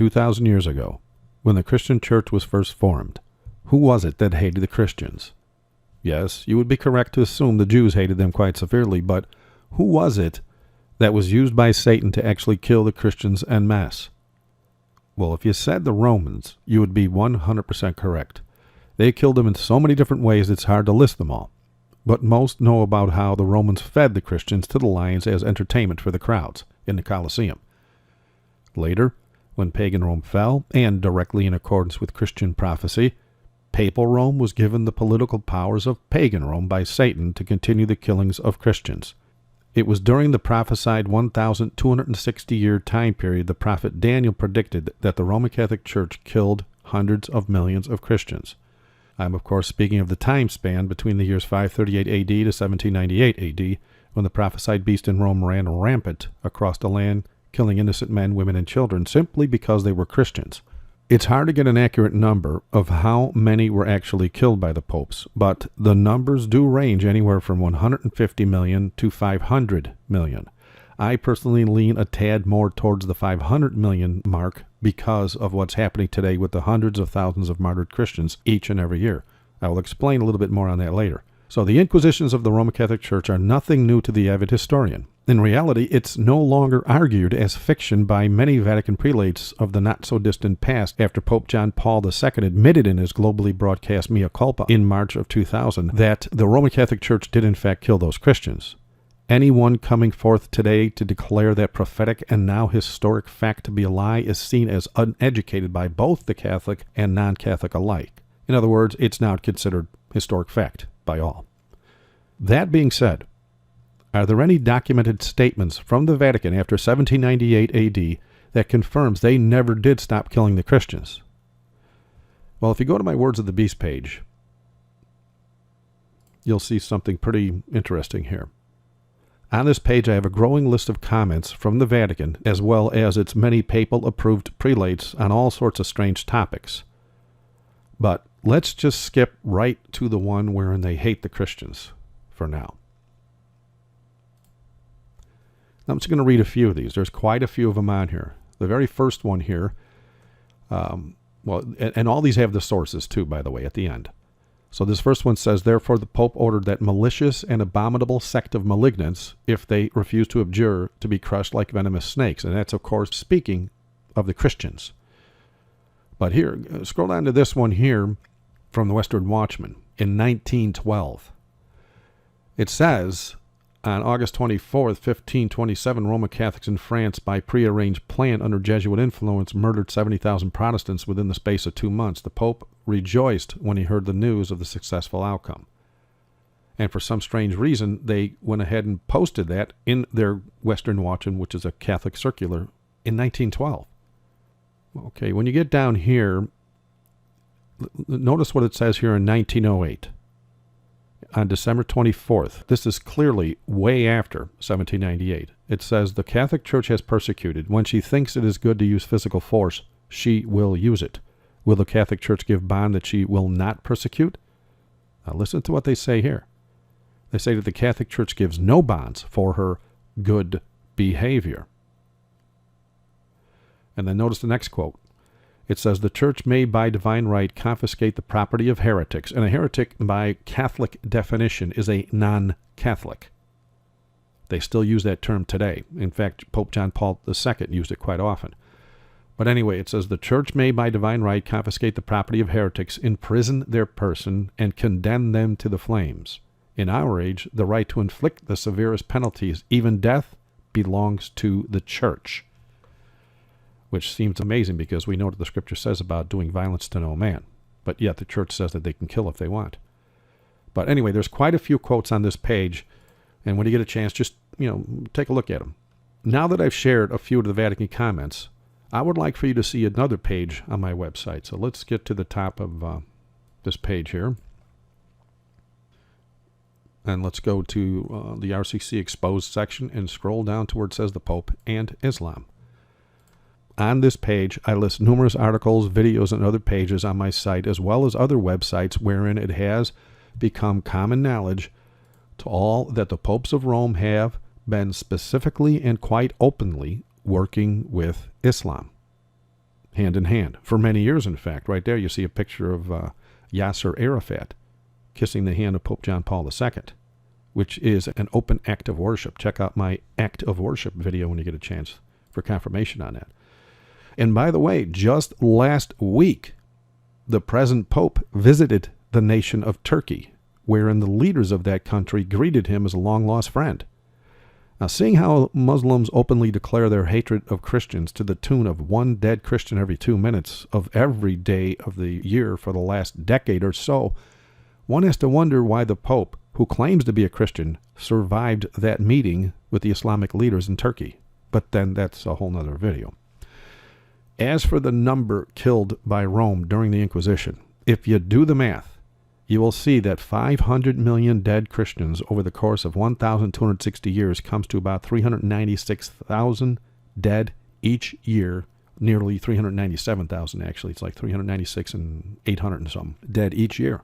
2,000 years ago, when the Christian church was first formed, who was it that hated the Christians? Yes, you would be correct to assume the Jews hated them quite severely, but who was it that was used by Satan to actually kill the Christians en masse? Well, if you said the Romans, you would be 100% correct. They killed them in so many different ways it's hard to list them all. But most know about how the Romans fed the Christians to the lions as entertainment for the crowds in the Colosseum. Later, when pagan Rome fell, and directly in accordance with Christian prophecy, Papal Rome was given the political powers of pagan Rome by Satan to continue the killings of Christians. It was during the prophesied 1,260-year time period the prophet Daniel predicted that the Roman Catholic Church killed hundreds of millions of Christians. I'm, of course, speaking of the time span between the years 538 AD to 1798 AD, when the prophesied beast in Rome ran rampant across the land, killing innocent men, women, and children simply because they were Christians. It's hard to get an accurate number of how many were actually killed by the popes, but the numbers do range anywhere from 150 million to 500 million. I personally lean a tad more towards the 500 million mark because of what's happening today with the hundreds of thousands of martyred Christians each and every year. I will explain a little bit more on that later. So the Inquisitions of the Roman Catholic Church are nothing new to the avid historian. In reality, it's no longer argued as fiction by many Vatican prelates of the not-so-distant past after Pope John Paul II admitted in his globally broadcast Mea Culpa in March of 2000 that the Roman Catholic Church did in fact kill those Christians. Anyone coming forth today to declare that prophetic and now historic fact to be a lie is seen as uneducated by both the Catholic and non-Catholic alike. In other words, it's now considered historic fact by all. That being said, are there any documented statements from the Vatican after 1798 AD that confirms they never did stop killing the Christians? Well, if you go to my Words of the Beast page, you'll see something pretty interesting here. On this page, I have a growing list of comments from the Vatican, as well as its many papal-approved prelates on all sorts of strange topics. But let's just skip right to the one wherein they hate the Christians for now. I'm just going to read a few of these. There's quite a few of them on here. The very first one here, and all these have the sources too, by the way, at the end. So this first one says, therefore the Pope ordered that malicious and abominable sect of malignants, if they refuse to abjure, to be crushed like venomous snakes. And that's, of course, speaking of the Christians. But here, scroll down to this one here from the Western Watchman in 1912. It says, on August 24th, 1527, Roman Catholics in France, by prearranged plan under Jesuit influence, murdered 70,000 Protestants within the space of 2 months. The Pope rejoiced when he heard the news of the successful outcome. And for some strange reason, they went ahead and posted that in their Western Watchman, which is a Catholic circular, in 1912. Okay, when you get down here, notice what it says here in 1908. On December 24th, this is clearly way after 1798. It says, the Catholic Church has persecuted. When she thinks it is good to use physical force, she will use it. Will the Catholic Church give bond that she will not persecute? Now listen to what they say here. They say that the Catholic Church gives no bonds for her good behavior. And then notice the next quote. It says, the Church may by divine right confiscate the property of heretics. And a heretic, by Catholic definition, is a non-Catholic. They still use that term today. In fact, Pope John Paul II used it quite often. But anyway, it says, the Church may by divine right confiscate the property of heretics, imprison their person, and condemn them to the flames. In our age, the right to inflict the severest penalties, even death, belongs to the Church. Which seems amazing because we know what the Scripture says about doing violence to no man. But yet the Church says that they can kill if they want. But anyway, there's quite a few quotes on this page. And when you get a chance, just, take a look at them. Now that I've shared a few of the Vatican comments, I would like for you to see another page on my website. So let's get to the top of this page here. And let's go to the RCC Exposed section and scroll down to where it says the Pope and Islam. On this page, I list numerous articles, videos, and other pages on my site, as well as other websites wherein it has become common knowledge to all that the popes of Rome have been specifically and quite openly working with Islam. hand in hand, for many years, in fact. Right there you see a picture of Yasser Arafat kissing the hand of Pope John Paul II, which is an open act of worship. Check out my act of worship video when you get a chance for confirmation on that. And by the way, just last week, the present Pope visited the nation of Turkey, wherein the leaders of that country greeted him as a long-lost friend. Now, seeing how Muslims openly declare their hatred of Christians to the tune of one dead Christian every 2 minutes of every day of the year for the last decade or so, one has to wonder why the Pope, who claims to be a Christian, survived that meeting with the Islamic leaders in Turkey. But then that's a whole nother video. As for the number killed by Rome during the Inquisition, if you do the math, you will see that 500 million dead Christians over the course of 1,260 years comes to about 396,000 dead each year, nearly 397,000 actually. It's like 396 and 800 and something dead each year.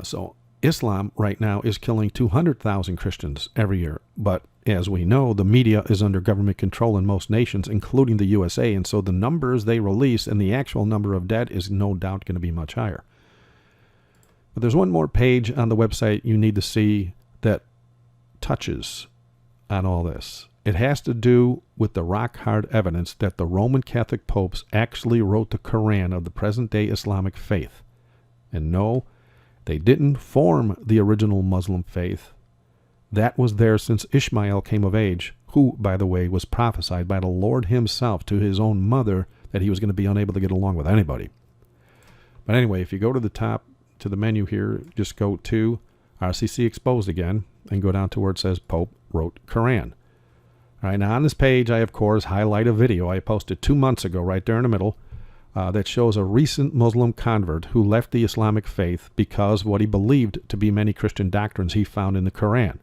So Islam right now is killing 200,000 Christians every year. But as we know, the media is under government control in most nations, including the USA, and so the numbers they release and the actual number of dead is no doubt going to be much higher. But there's one more page on the website you need to see that touches on all this. It has to do with the rock-hard evidence that the Roman Catholic popes actually wrote the Quran of the present-day Islamic faith. And no, they didn't form the original Muslim faith. That was there since Ishmael came of age, who, by the way, was prophesied by the Lord himself to his own mother that he was going to be unable to get along with anybody. But anyway, if you go to the top, to the menu here, just go to RCC Exposed again and go down to where it says Pope wrote Quran. All right, now on this page, I, of course, highlight a video I posted 2 months ago right there in the middle that shows a recent Muslim convert who left the Islamic faith because of what he believed to be many Christian doctrines he found in the Quran.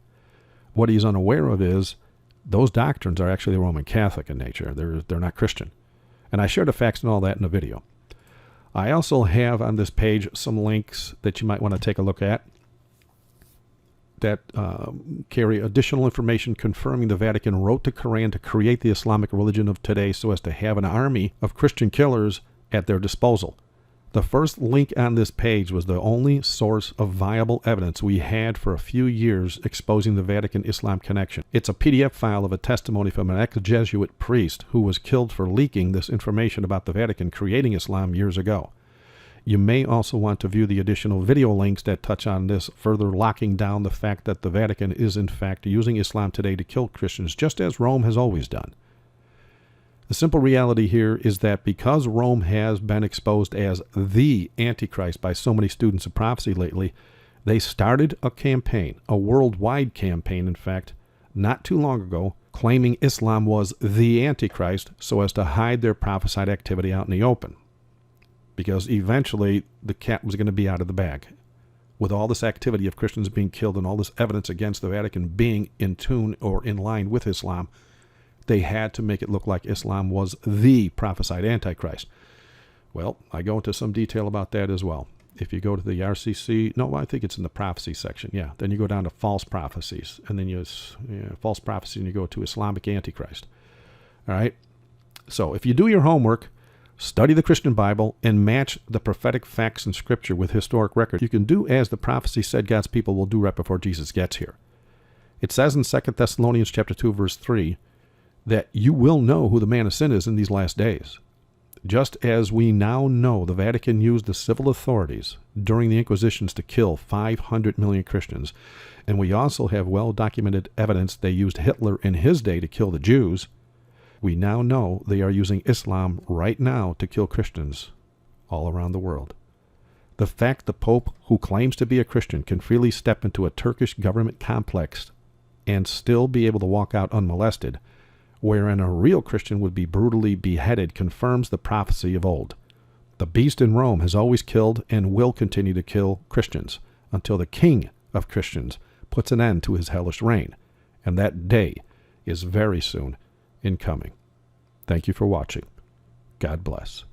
What he's unaware of is those doctrines are actually Roman Catholic in nature. They're not Christian. And I share the facts and all that in the video. I also have on this page some links that you might want to take a look at that carry additional information confirming the Vatican wrote the Quran to create the Islamic religion of today so as to have an army of Christian killers at their disposal. The first link on this page was the only source of viable evidence we had for a few years exposing the Vatican-Islam connection. It's a PDF file of a testimony from an ex-Jesuit priest who was killed for leaking this information about the Vatican creating Islam years ago. You may also want to view the additional video links that touch on this, further locking down the fact that the Vatican is in fact using Islam today to kill Christians, just as Rome has always done. The simple reality here is that because Rome has been exposed as the Antichrist by so many students of prophecy lately, they started a campaign, a worldwide campaign, in fact, not too long ago, claiming Islam was the Antichrist so as to hide their prophesied activity out in the open. Because eventually the cat was going to be out of the bag. With all this activity of Christians being killed and all this evidence against the Vatican being in tune or in line with Islam, they had to make it look like Islam was the prophesied Antichrist. Well, I go into some detail about that as well. If you go to the RCC, no, I think it's in the prophecy section, yeah. Then you go down to false prophecies, and then false prophecy, and you go to Islamic Antichrist. All right? So if you do your homework, study the Christian Bible, and match the prophetic facts in Scripture with historic record, you can do as the prophecy said God's people will do right before Jesus gets here. It says in 2 Thessalonians chapter 2, verse 3, that you will know who the man of sin is in these last days. Just as we now know the Vatican used the civil authorities during the Inquisitions to kill 500 million Christians, and we also have well-documented evidence they used Hitler in his day to kill the Jews, we now know they are using Islam right now to kill Christians all around the world. The fact the Pope, who claims to be a Christian, can freely step into a Turkish government complex and still be able to walk out unmolested, wherein a real Christian would be brutally beheaded, confirms the prophecy of old. The beast in Rome has always killed and will continue to kill Christians until the King of Christians puts an end to his hellish reign, and that day is very soon in coming. Thank you for watching. God bless.